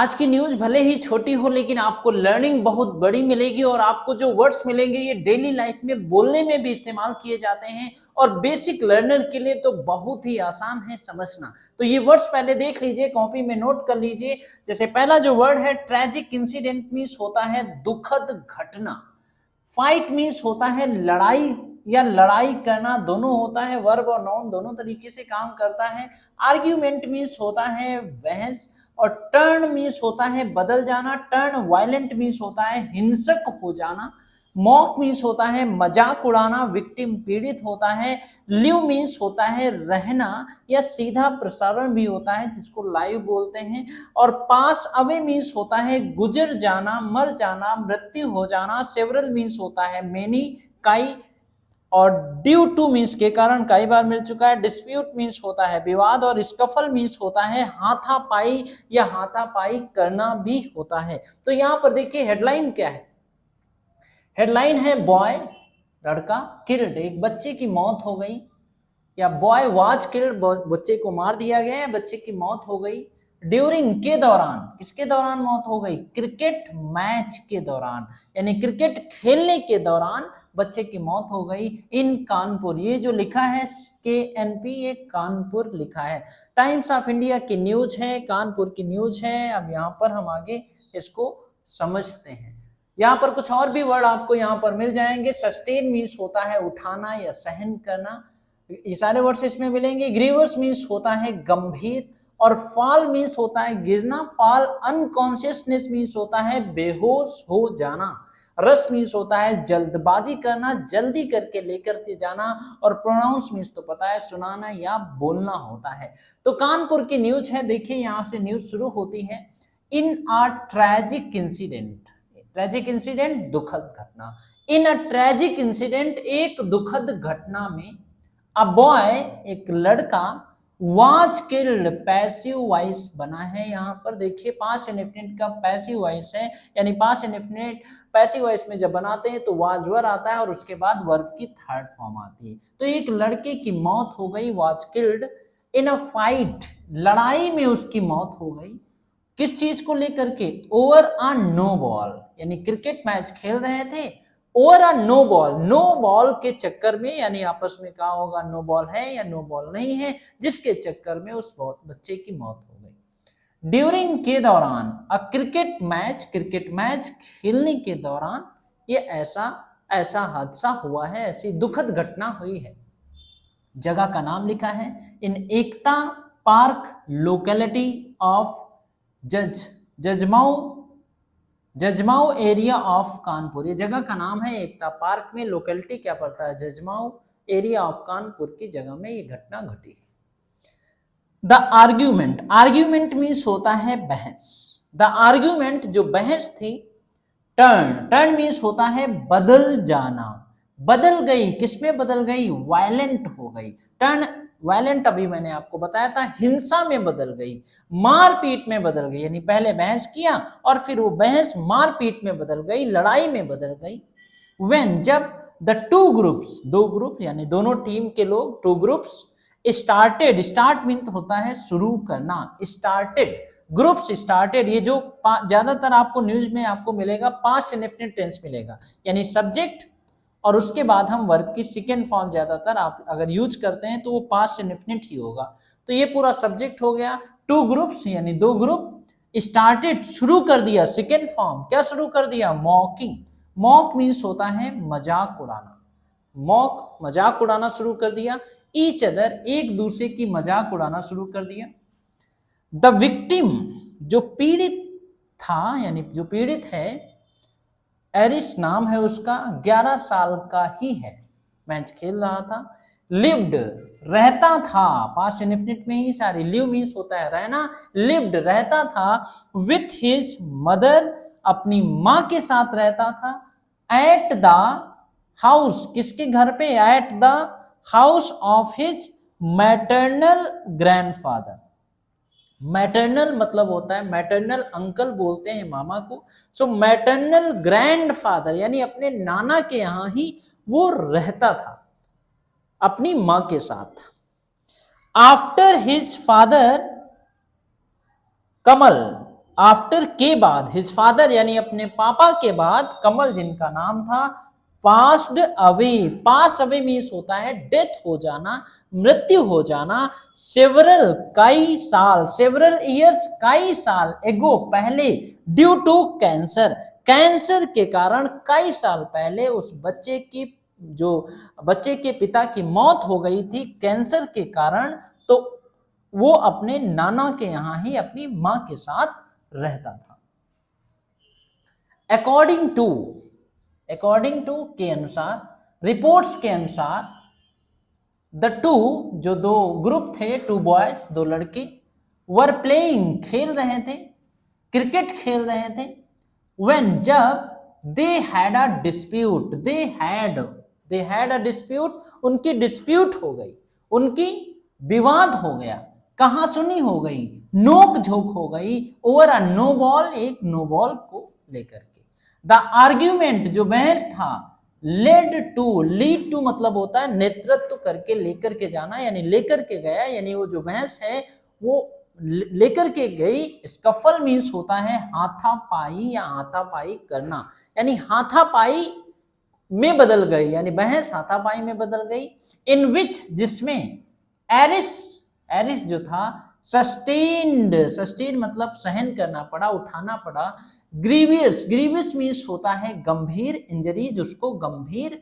आज की न्यूज भले ही छोटी हो लेकिन आपको लर्निंग बहुत बड़ी मिलेगी और आपको जो वर्ड्स मिलेंगे ये डेली लाइफ में बोलने में भी इस्तेमाल किए जाते हैं और बेसिक लर्नर के लिए तो बहुत ही आसान है समझना। तो ये वर्ड्स पहले देख लीजिए, कॉपी में नोट कर लीजिए। जैसे पहला जो वर्ड है ट्रेजिक इंसिडेंट मीन्स होता है दुखद घटना। फाइट मीन्स होता है लड़ाई या लड़ाई करना, दोनों होता है, वर्ब और नाउन दोनों तरीके से काम करता है। आर्ग्यूमेंट मीन्स होता है बहस और टर्न मीन्स होता है बदल जाना। टर्न वायलेंट मीन्स होता है हिंसक हो जाना। मॉक मीन्स होता है मजाक उड़ाना, विक्टिम पीड़ित होता है। लिव मीन्स होता है रहना या सीधा प्रसारण भी होता है जिसको लाइव बोलते हैं। और पास अवे मीन्स होता है गुजर जाना, मर जाना, मृत्यु हो जाना। सेवरल मीन्स होता है मेनी, कई। और ड्यू टू मीन्स के कारण कई बार मिल चुका है। डिस्प्यूट मीन्स होता है विवाद और स्कफल मीन्स होता है हाथापाई या हाथापाई करना भी होता है। तो यहां पर देखिए हेडलाइन क्या है। हेडलाइन है बॉय लड़का किल्ड, एक बच्चे की मौत हो गई, या बॉय वाज किल्ड, बच्चे को मार दिया गया है, बच्चे की मौत हो गई। ड्यूरिंग के दौरान, किसके दौरान मौत हो गई? क्रिकेट मैच के दौरान, यानी क्रिकेट खेलने के दौरान बच्चे की मौत हो गई। इन कानपुर, ये जो लिखा है KNP, ये कानपुर लिखा है। टाइम्स ऑफ इंडिया की न्यूज है, कानपुर की न्यूज है। अब यहाँ पर हम आगे इसको समझते हैं। यहाँ पर कुछ और भी वर्ड आपको यहाँ पर मिल जाएंगे। सस्टेन मीन्स होता है उठाना या सहन करना, ये सारे वर्ड्स इसमें मिलेंगे। ग्रीवस मीन्स होता है गंभीर और फॉल मीन्स होता है गिरना। फॉल अनकॉन्शियसनेस मीन्स होता है बेहोश हो जाना। रस मीन्स होता है जल्दबाजी करना, जल्दी करके लेकर के जाना। और प्रोनाउंस मीन्स तो पता है सुनाना या बोलना होता है। तो कानपुर की न्यूज है, देखिए यहां से न्यूज शुरू होती है। इन आ ट्रेजिक इंसिडेंट, ट्रेजिक इंसिडेंट दुखद घटना। इन अ ट्रेजिक इंसिडेंट, एक दुखद घटना में, अ बॉय एक लड़का, वाज किल्ड, पैसिव वॉइस बना है। यहां पर देखिए पास्ट इंडेफिनिट का पैसिव वॉइस है, यानी पास्ट इंडेफिनिट पैसिव वॉइस में जब बनाते हैं तो वाज वर्ब आता है और उसके बाद वर्ब की थर्ड फॉर्म आती है। तो एक लड़के की मौत हो गई, was killed in a fight, लड़ाई में उसकी मौत हो गई। किस चीज को लेकर के? ओवर अ नो बॉल, यानी क्रिकेट मैच खेल रहे थे, over a no ball, no ball के चक्कर में, यानी आपस में कहा होगा नो बॉल है या नो बॉल नहीं है, जिसके चक्कर में उस बच्चे की मौत हो गई। ड्यूरिंग के दौरान, अ क्रिकेट मैच, क्रिकेट मैच खेलने के दौरान ये ऐसा हादसा हुआ है, ऐसी दुखद घटना हुई है। जगह का नाम लिखा है in Ekta park locality of Jajmau area of Kanpur. ये जगह का नाम है एकता पार्क में, लोकेलिटी क्या पड़ता है? जजमाऊ एरिया ऑफ कानपुर की जगह में ये घटना घटी है। द आर्ग्यूमेंट, आर्ग्यूमेंट मीन्स होता है बहस। द आर्ग्यूमेंट, जो बहस थी। टर्न, टर्न मीन्स होता है बदल जाना, बदल गई, किसमें बदल गई? वायलेंट हो गई। टर्न वायलेंट अभी मैंने आपको बताया था, हिंसा में बदल गई, मारपीट में बदल गई, यानी पहले बहस किया और फिर वो बहस मारपीट में बदल गई, लड़ाई में बदल गई। व्हेन, जब द टू ग्रुप्स, दो ग्रुप यानी दोनों टीम के लोग, two groups started, start mean होता है शुरू करना, स्टार्टेड, ग्रुप्स स्टार्टेड। ये जो ज्यादातर आपको न्यूज में आपको मिलेगा पास्ट इंडेफिनिट टेंस मिलेगा, यानी सब्जेक्ट और उसके बाद हम वर्ब की सेकेंड फॉर्म ज्यादातर आप अगर यूज करते हैं तो वो पास्ट इंडेफिनिट ही होगा। तो ये पूरा सब्जेक्ट हो गया। टू ग्रुप्स यानी दो ग्रुप, स्टार्टेड शुरू कर दिया, सेकेंड फॉर्म क्या शुरू कर दिया? मॉकिंग। मॉक मीन्स होता है मजाक उड़ाना, मॉक मजाक उड़ाना शुरू कर दिया। ईच अदर, एक दूसरे की मजाक उड़ाना शुरू कर दिया। द विक्टिम, जो पीड़ित था यानी जो पीड़ित है, एरिस नाम है उसका, 11 साल का ही है, मैच खेल रहा था। लिव्ड, रहता था, पास्ट इंडेफिनिट में ही सारी, लिव मीन्स होता है रहना, लिव्ड रहता था, विथ हिज मदर, अपनी मां के साथ रहता था। एट द हाउस, किसके घर पे? At the house of his maternal grandfather. Maternal मतलब होता है, मैटरनल अंकल बोलते हैं मामा को। सो मैटरनल ग्रैंडफादर यानी अपने नाना के यहां ही वो रहता था अपनी मां के साथ। आफ्टर हिज फादर कमल, आफ्टर के बाद, हिज फादर यानी अपने पापा के बाद, कमल जिनका नाम था, passed away, pass away means होता है डेथ हो जाना, मृत्यु हो जाना, सेवरल कई साल, सेवरल ईयर्स कई साल, एगो पहले, ड्यू टू कैंसर, कैंसर के कारण कई साल पहले उस बच्चे की, जो बच्चे के पिता की मौत हो गई थी कैंसर के कारण, तो वो अपने नाना के यहां ही अपनी मां के साथ रहता था। अकॉर्डिंग टू के अनुसार, रिपोर्ट्स के अनुसार, द टू, जो दो ग्रुप थे, टू बॉयज, दो लड़के, वर प्लेइंग, खेल रहे थे, क्रिकेट खेल रहे थे, व्हेन, जब, they had a dispute, they had a dispute, उनकी डिस्प्यूट हो गई, उनकी विवाद हो गया, कहां सुनी हो गई, नोक झोंक हो गई, ओवर अ नो बॉल, एक नो बॉल को लेकर के। द आर्ग्यूमेंट, जो बहस था, लीड टू मतलब होता है नेतृत्व करके, लेकर के जाना, यानी लेकर के गया, यानी वो जो बहस है वो लेकर के गई। स्कफल मीन्स होता है हाथापाई या हाथापाई करना, यानी हाथापाई में बदल गई, यानी बहस हाथापाई में बदल गई। इन विच, जिसमें, एरिस जो था, सस्टेन्ड मतलब सहन करना पड़ा, उठाना पड़ा, ग्रीवियस मीन्स होता है गंभीर, इंजरीज, उसको गंभीर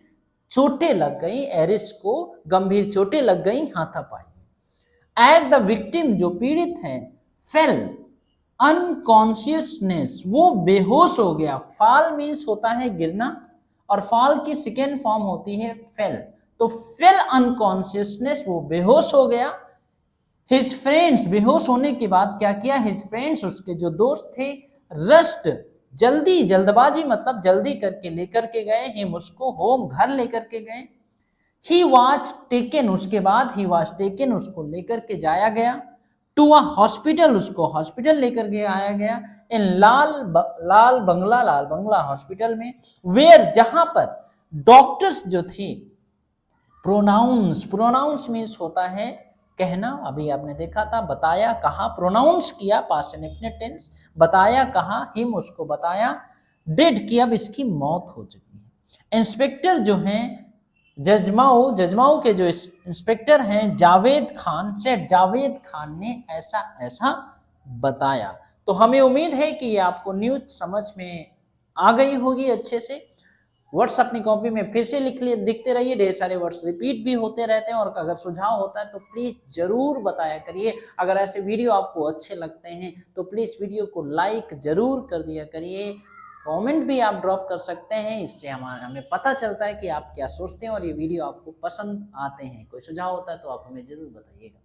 चोटें लग गई, एरिस को गंभीर चोटें लग गई हाथापाई। एज द विक्टिम, जो पीड़ित है, फेल अनकॉन्शियसनेस, वो बेहोश हो गया, फॉल मीन्स होता है गिरना, और फॉल की सेकेंड फॉर्म होती है फेल, तो फेल अनकॉन्शियसनेस, वो बेहोश हो गया। हिज फ्रेंड्स, बेहोश होने के बाद क्या किया, हिज फ्रेंड्स, उसके जो दोस्त थे, रस्ट, जल्दबाजी मतलब जल्दी करके लेकर के गए, हिम, उसको, होम, घर लेकर के गए। ही वॉज टेकन, उसके बाद ही वॉज टेकन, उसको लेकर के जाया गया, टू अ हॉस्पिटल, उसको हॉस्पिटल लेकर के आया गया, इन लाल बंगला हॉस्पिटल में, वेयर, जहां पर डॉक्टर्स जो थे, प्रोनाउंस मीन्स होता है कहना, अभी आपने देखा था, बताया, कहा, प्रोनाउंस किया, पास्ट इंडेफिनिट टेंस, बताया, कहा, हिम, उसको बताया, डेड की, अब इसकी मौत हो चुकी है। इंस्पेक्टर जो हैं, जजमाऊ के जो इंस्पेक्टर हैं, जावेद खान, सेठ, जावेद खान ने ऐसा बताया। तो हमें उम्मीद है कि ये आपको न्यूज समझ में आ गई होगी अच्छे से। वर्ड्स अपनी कॉपी में फिर से लिखते रहिए, ढेर सारे वर्ड्स रिपीट भी होते रहते हैं, और अगर सुझाव होता है तो प्लीज जरूर बताया करिए। अगर ऐसे वीडियो आपको अच्छे लगते हैं तो प्लीज वीडियो को लाइक जरूर कर दिया करिए, कमेंट भी आप ड्रॉप कर सकते हैं, इससे हमें पता चलता है कि आप क्या सोचते हैं और ये वीडियो आपको पसंद आते हैं। कोई सुझाव होता है तो आप हमें जरूर बताइएगा।